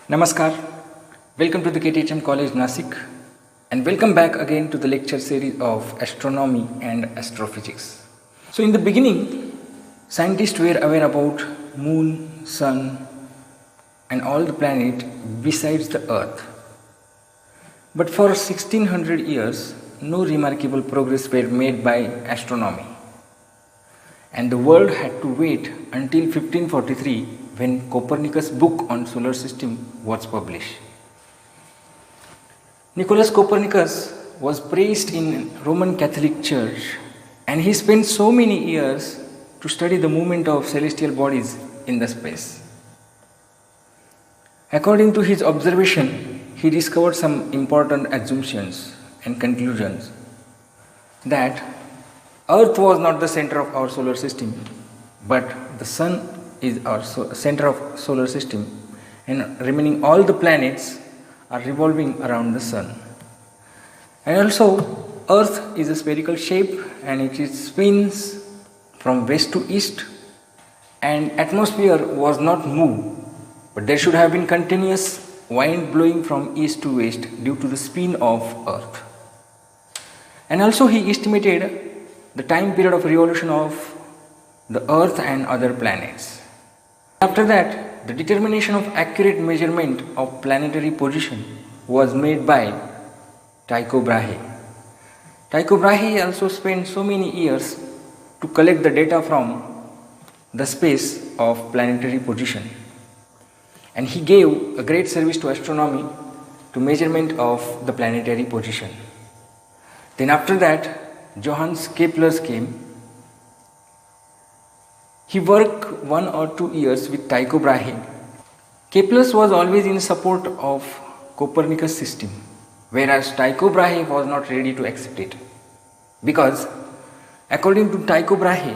Namaskar, welcome to the KTHM College Nasik and welcome back again to the lecture series of astronomy and astrophysics. So in the beginning, scientists were aware about moon, sun and all the planet besides the earth. But for 1600 years, no remarkable progress were made by astronomy. And the world had to wait until 1543 when Copernicus' book on solar system was published. Nicholas Copernicus was praised in Roman Catholic Church and he spent so many years to study the movement of celestial bodies in the space. According to his observation, he discovered some important assumptions and conclusions that Earth was not the center of our solar system, but the Sun is our center of solar system, and remaining all the planets are revolving around the Sun. And also, Earth is a spherical shape and it spins from west to east, and atmosphere was not moved, but there should have been continuous wind blowing from east to west due to the spin of Earth. And also he estimated the time period of revolution of the Earth and other planets. After that, the determination of accurate measurement of planetary position was made by Tycho Brahe. Tycho Brahe also spent so many years to collect the data from the space of planetary position. And he gave a great service to astronomy to measurement of the planetary position. Then after that, Johannes Kepler came. He worked 1 or 2 years with Tycho Brahe. Kepler was always in support of Copernicus system, whereas Tycho Brahe was not ready to accept it. Because according to Tycho Brahe,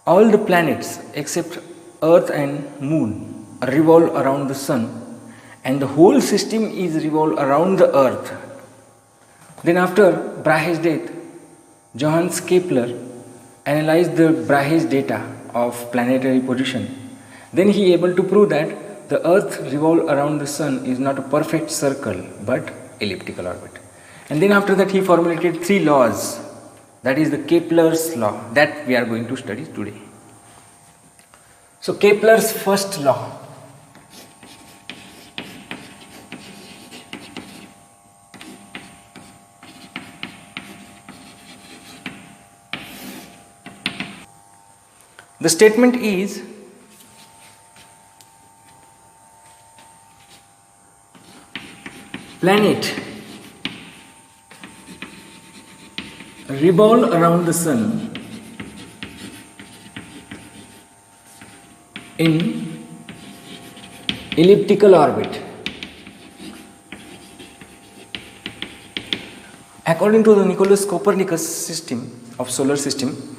all the planets except Earth and Moon revolve around the Sun, and the whole system is revolve around the Earth. Then after Brahe's death, Johannes Kepler analyzed the Brahe's data of planetary position. Then he able to prove that the Earth revolve around the Sun is not a perfect circle but elliptical orbit. And then after that he formulated 3 laws, that is the Kepler's law, that we are going to study today. So Kepler's first law. The statement is planet revolve around the Sun in elliptical orbit. According to the Nicholas Copernicus system of solar system,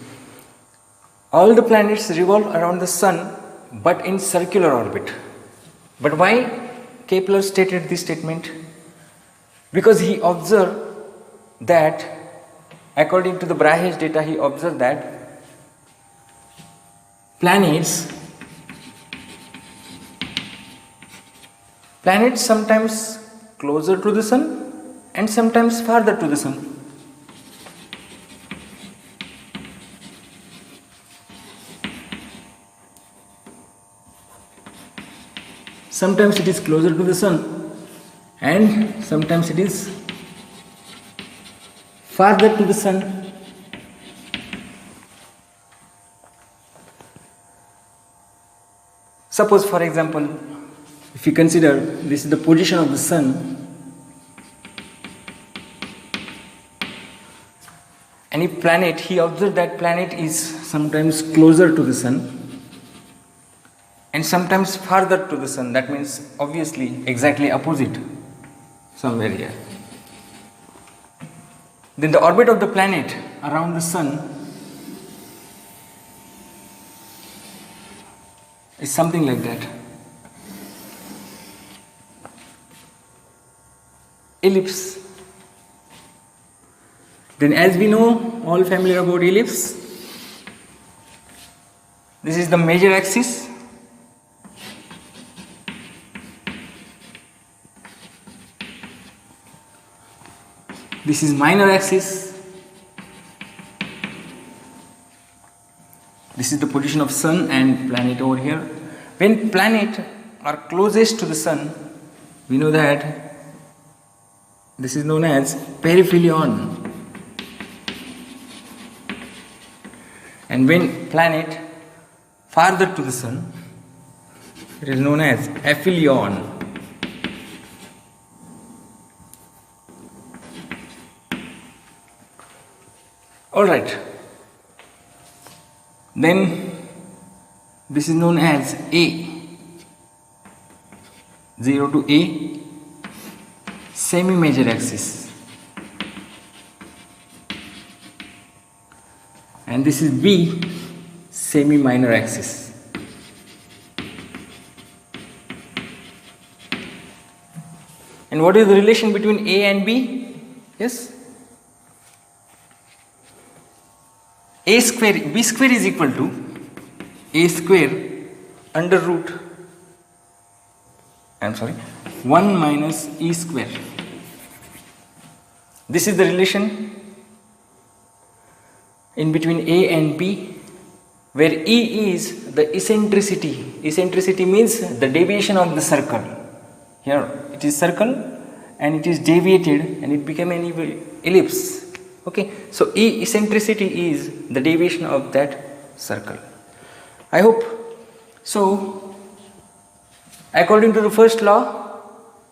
all the planets revolve around the Sun but in circular orbit. But why Kepler stated this statement? Because he observed that according to the Brahe's data, he observed that planets sometimes closer to the Sun and sometimes farther to the Sun. Sometimes it is closer to the Sun and sometimes it is farther to the Sun. Suppose, for example, if you consider this is the position of the Sun, any planet, he observed that planet is sometimes closer to the Sun and sometimes farther to the Sun. That means obviously exactly opposite somewhere here. Then the orbit of the planet around the Sun is something like that. Ellipse. Then as we know all familiar about ellipse? This is the major axis. This is minor axis. This is the position of sun and planet over here. When planet are closest to the sun, we know that this is known as perihelion. And when planet farther to the sun, it is known as aphelion. Alright, then this is known as A, 0 to A, semi-major axis, and this is B, semi-minor axis. And what is the relation between A and B? Yes? A square, B square is equal to A square under root, 1 minus E square. This is the relation in between A and B, where E is the eccentricity. Eccentricity means the deviation of the circle. Here it is circle and it is deviated and it became an ellipse. Okay, so E eccentricity is the deviation of that circle. I hope so. According to the first law,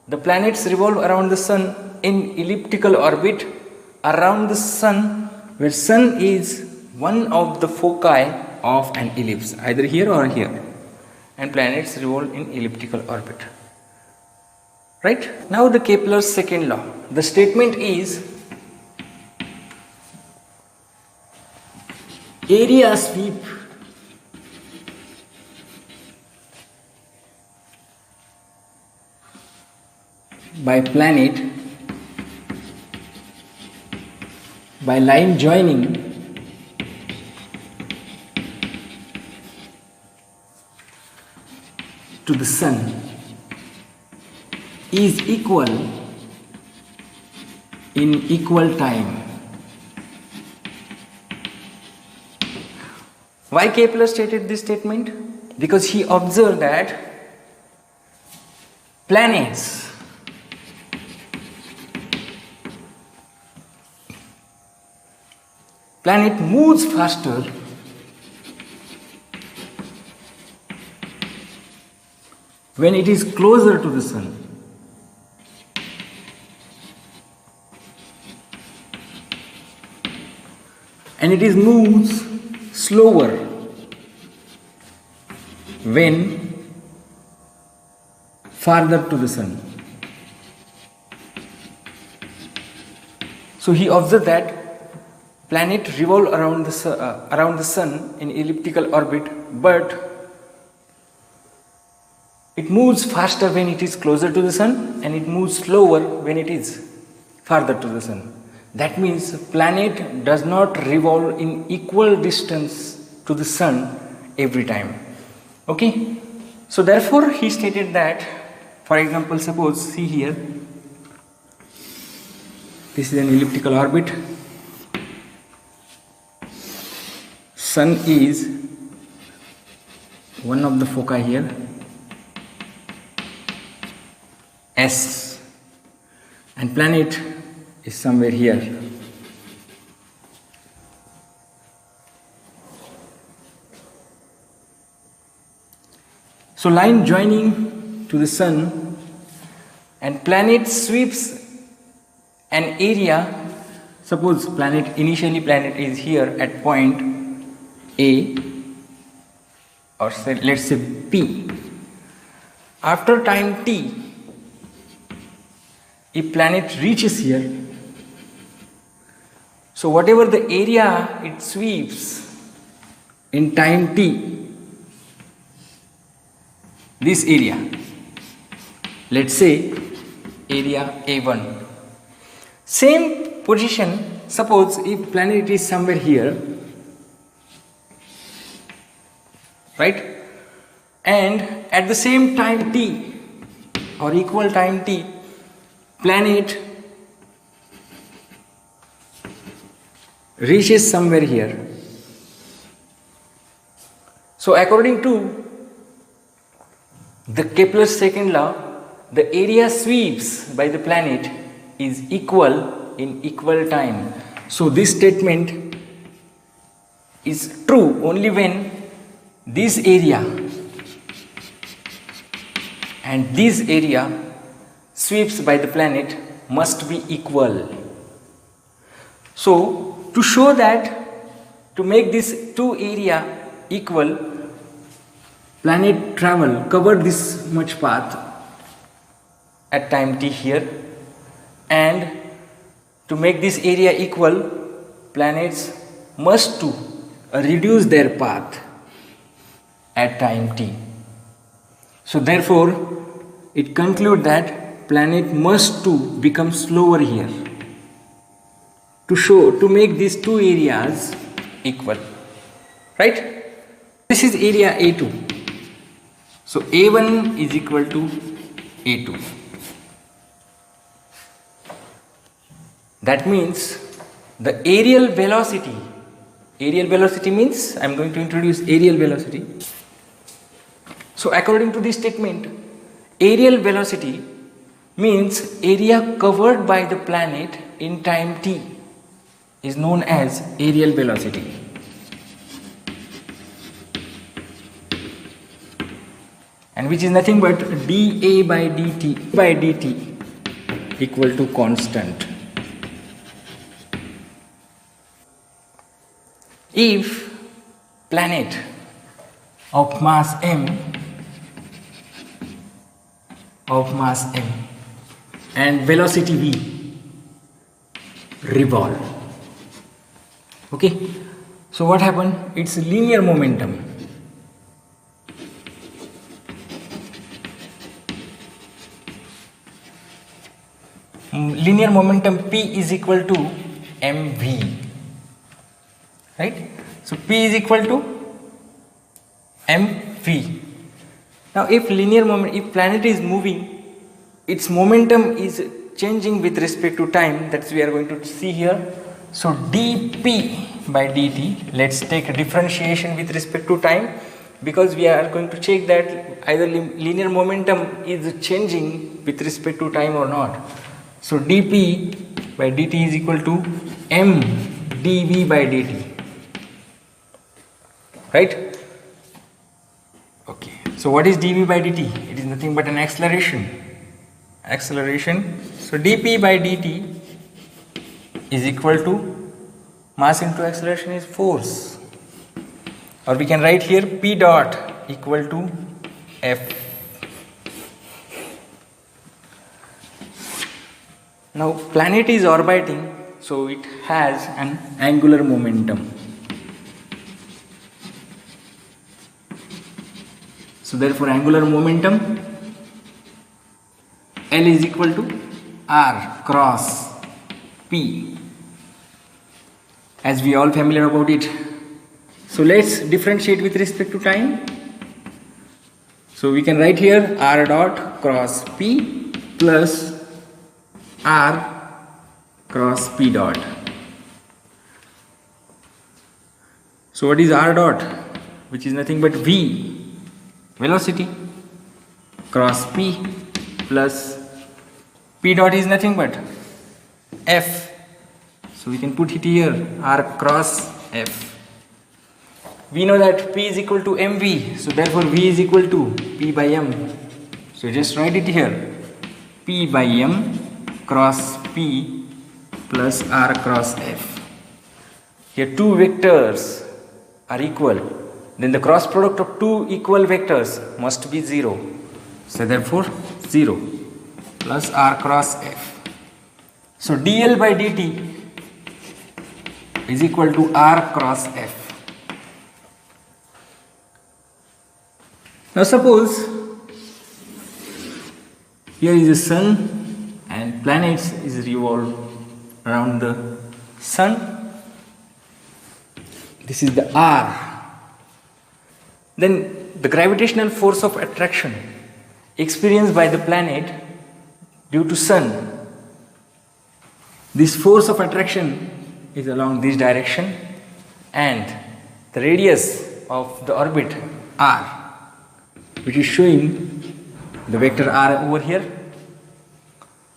the planets revolve around the sun in elliptical orbit around the sun, where sun is one of the foci of an ellipse, either here or here, and planets revolve in elliptical orbit. Right? Now the Kepler's second law. The statement is area sweep by planet by line joining to the sun is equal in equal time. Why Kepler stated this statement? Because he observed that planets moves faster when it is closer to the sun, and it moves slower when farther to the sun. So he observed that planet revolve around the sun in elliptical orbit, but it moves faster when it is closer to the sun and it moves slower when it is farther to the sun. That means planet does not revolve in equal distance to the sun every time. Okay? So therefore he stated that, for example, suppose see here, this is an elliptical orbit. Sun is one of the foci here, S, and planet is somewhere here. So line joining to the sun and planet sweeps an area. Suppose initially planet is here at point A, or say, let's say P. After time t, if planet reaches here, so whatever the area it sweeps in time t, this area, let's say area A1, same position suppose if planet is somewhere here, right, and at the same time t or equal time t, planet reaches somewhere here. So according to the Kepler's second law, the area sweeps by the planet is equal in equal time. So this statement is true only when this area and this area sweeps by the planet must be equal. So to show that, to make this two area equal, planet covered this much path at time t here, and to make this area equal, planets must to reduce their path at time t. So therefore it concludes that planet must to become slower here to make these two areas equal, right? This is area A2. So A1 is equal to A2. That means the aerial velocity means I am going to introduce aerial velocity. So according to this statement, aerial velocity means area covered by the planet in time t is known as aerial velocity. And which is nothing but dA by dt equal to constant. If planet of mass m and velocity v revolve, okay, so what happened? It's linear momentum. Linear momentum P is equal to mv, right? So P is equal to mv. Now if if planet is moving, its momentum is changing with respect to time, that's we are going to see here. So dP by dt, let's take a differentiation with respect to time, because we are going to check that either linear momentum is changing with respect to time or not. So dP by dt is equal to m dV by dt, right? Okay, so what is dV by dt? It is nothing but an acceleration. So dP by dt is equal to mass into acceleration is force, or we can write here P dot equal to F. Now planet is orbiting, so it has an angular momentum. So therefore angular momentum L is equal to R cross P, as we all familiar about it. So let's differentiate with respect to time. So we can write here R dot cross P plus R cross P dot. So what is R dot? Which is nothing but V, velocity, cross P, plus P dot is nothing but F. So we can put it here, R cross F. We know that P is equal to mv, so therefore V is equal to P by m. So just write it here, P by m cross P plus R cross F. Here two vectors are equal, then the cross product of two equal vectors must be 0. So therefore 0 plus R cross F. So dl by dt is equal to R cross F. Now suppose here is the sun and planets is revolve around the Sun, this is the R. Then the gravitational force of attraction experienced by the planet due to Sun. This force of attraction is along this direction, and the radius of the orbit R, which is showing the vector R over here.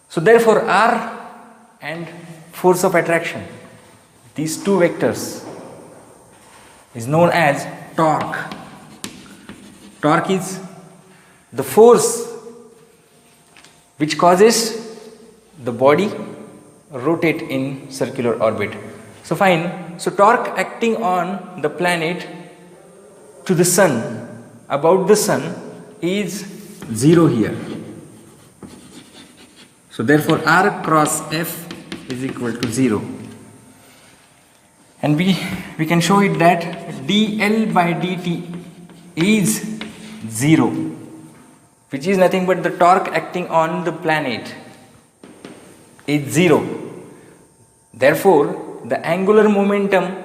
So therefore R and force of attraction, these two vectors, is known as torque. Torque is the force which causes the body rotate in circular orbit. So fine, so torque acting on the planet to the Sun, about the Sun, is 0 here. So therefore R cross F is equal to 0. And we can show it that dl by dt is 0, which is nothing but the torque acting on the planet is 0. Therefore, the angular momentum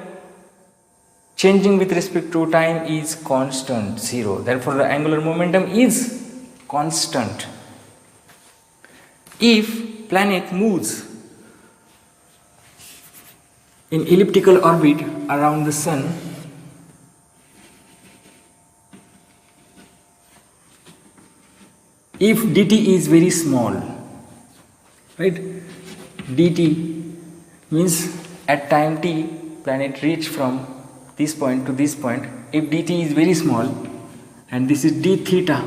changing with respect to time is constant, 0. Therefore, the angular momentum is constant. If planet moves in elliptical orbit around the Sun, if dt is very small, right? Dt means at time t planet reach from this point to this point. If dt is very small, and this is d theta,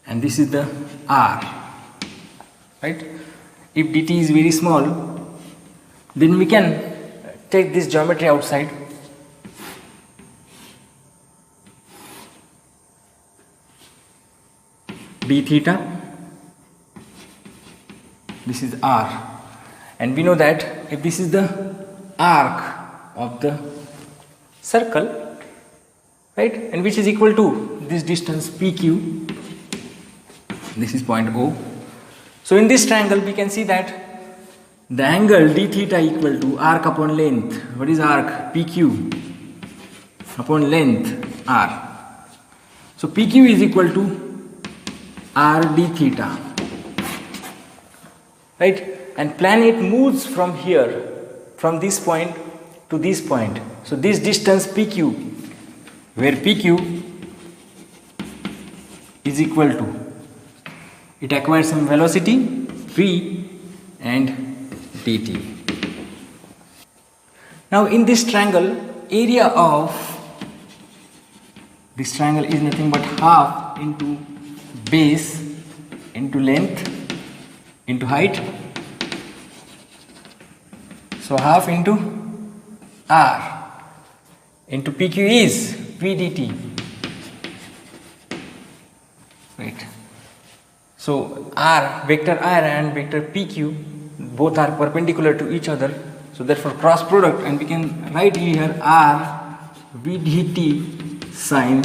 and this is the r, right? If dt is very small, then we can take this geometry outside. D theta, this is r, and we know that if this is the arc of the circle, right, and which is equal to this distance PQ, this is point O. So in this triangle we can see that the angle d theta equal to arc upon length. What is arc? PQ upon length r. So PQ is equal to r d theta, right? And planet moves from here, from this point to this point. So this distance PQ, where PQ is equal to, it acquires some velocity v and dt. Now in this triangle, area of this triangle is nothing but half into base into length into height. So half into r into PQ is v dt, right? So r, vector r and vector PQ, both are perpendicular to each other, so therefore cross product, and we can write here r v dt sine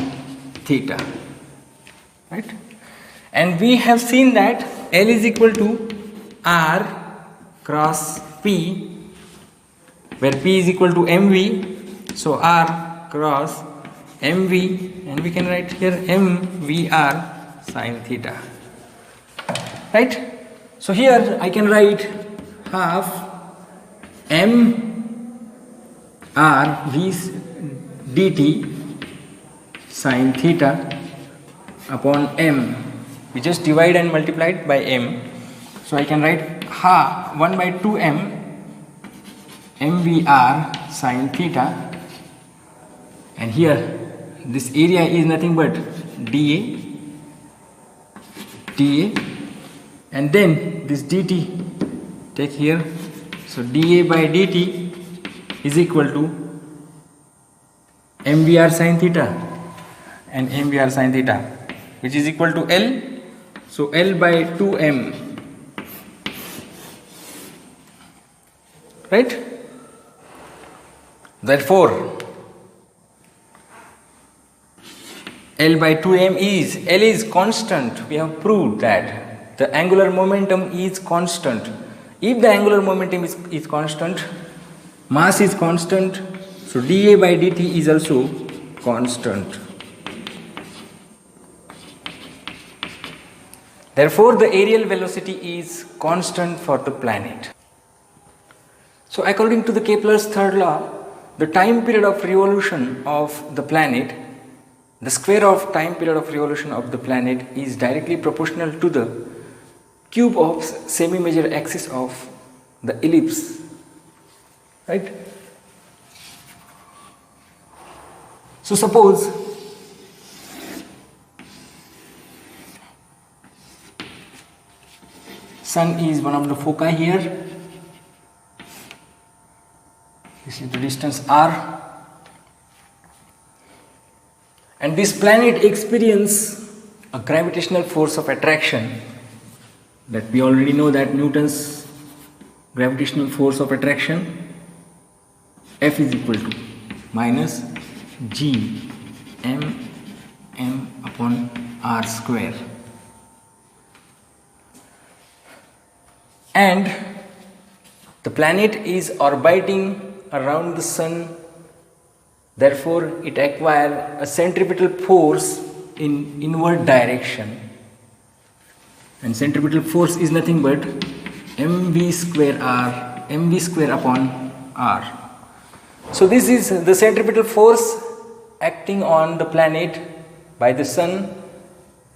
theta, right? And we have seen that L is equal to r cross p, where p is equal to mv. So r cross mv, and we can write here mvr sine theta, right? So here I can write half m r v dt sine theta upon m. We just divide and multiply it by m. So I can write half 1 by 2m mvr sine theta, and here this area is nothing but dA, and then this dt take here. So dA by dt is equal to mvr sine theta and mvr sine theta, which is equal to L. So L by 2m, right? Therefore L by 2m is, L is constant. We have proved that the angular momentum is constant If the angular momentum is constant, mass is constant, so dA by dt is also constant. Therefore, the aerial velocity is constant for the planet. So, according to the Kepler's third law, the time period of revolution of the planet, the square of time period of revolution of the planet is directly proportional to the cube of semi-major axis of the ellipse, right? So, suppose Sun is one of the foci here. This is the distance r, and this planet experiences a gravitational force of attraction that we already know, that Newton's gravitational force of attraction, F is equal to minus g m upon r square, and the planet is orbiting around the sun, therefore it acquires a centripetal force in inward direction, and centripetal force is nothing but mv square upon r. So this is the centripetal force acting on the planet by the sun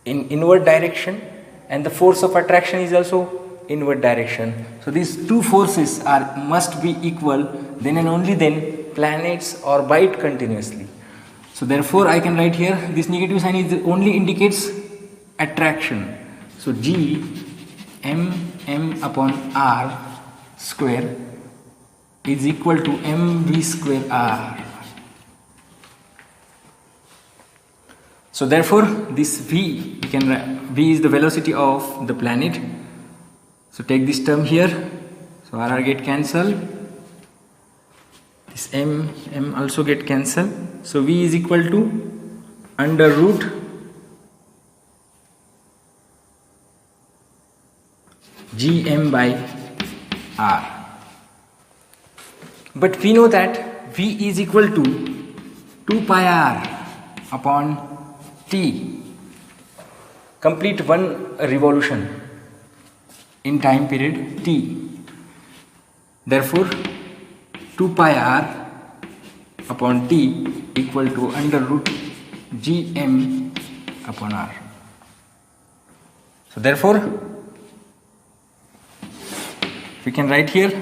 in inward direction, and the force of attraction is also inward direction. So these two forces must be equal, then and only then planets orbit continuously. So therefore I can write here, this negative sign only indicates attraction. So g m upon r square is equal to mv square r. So therefore this v, we can write, v is the velocity of the planet. So take this term here, so r get cancelled, this m also get cancelled. So v is equal to under root gm by r. But we know that v is equal to 2 pi r upon t, complete one revolution in time period t. Therefore 2 pi r upon t equal to under root gm upon r. So therefore we can write here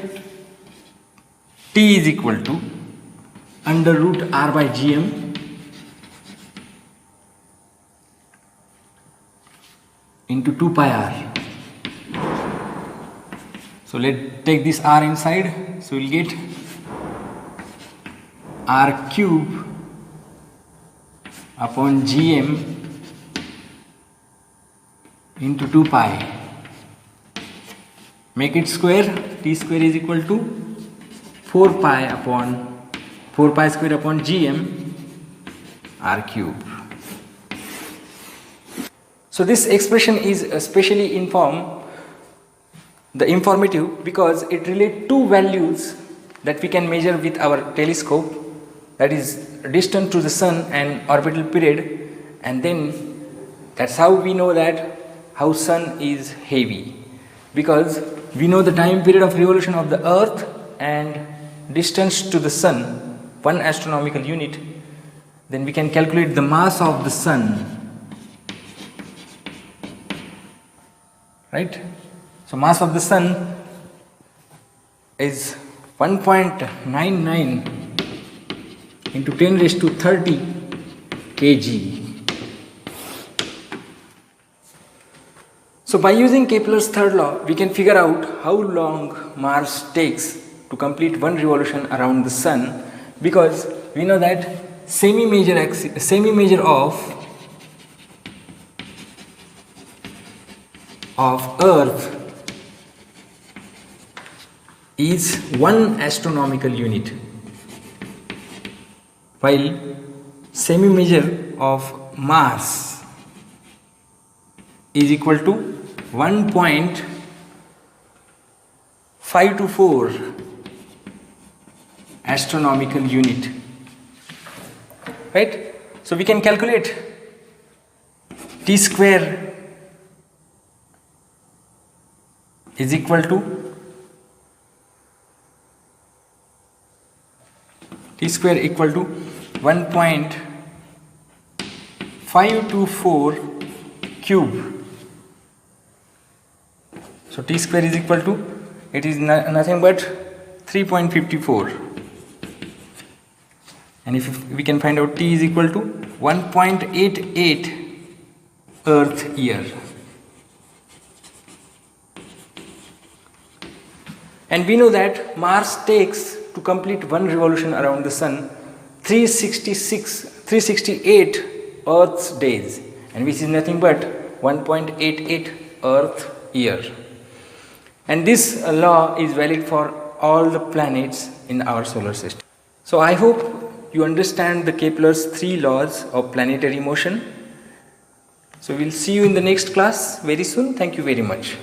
t is equal to under root r by gm into 2 pi r. So let's take this r inside, so we'll get r cube upon gm into 2 pi. Make it square, t square is equal to 4 pi square upon gm r cube. So this expression is especially informative because it relates two values that we can measure with our telescope, that is distance to the sun and orbital period, and then that's how we know that how sun is heavy, because we know the time period of revolution of the earth and distance to the sun, 1 astronomical unit, then we can calculate the mass of the sun, right? So mass of the sun is 1.99 into 10 raised to 30 kg. So by using Kepler's third law, we can figure out how long Mars takes to complete one revolution around the sun, because we know that semi-major of Earth is 1 astronomical unit, while semi-major of Mars is equal to 1.4 524 astronomical unit, right? So we can calculate t square is equal to t square equal to 1.524 cube. So t square is equal to, it is nothing but 3.54, and if we can find out t is equal to 1.88 Earth year. And we know that Mars takes, to complete one revolution around the Sun, 368 Earth's days, and which is nothing but 1.88 Earth year. And this law is valid for all the planets in our solar system. So I hope you understand the Kepler's 3 laws of planetary motion. So we'll see you in the next class very soon. Thank you very much.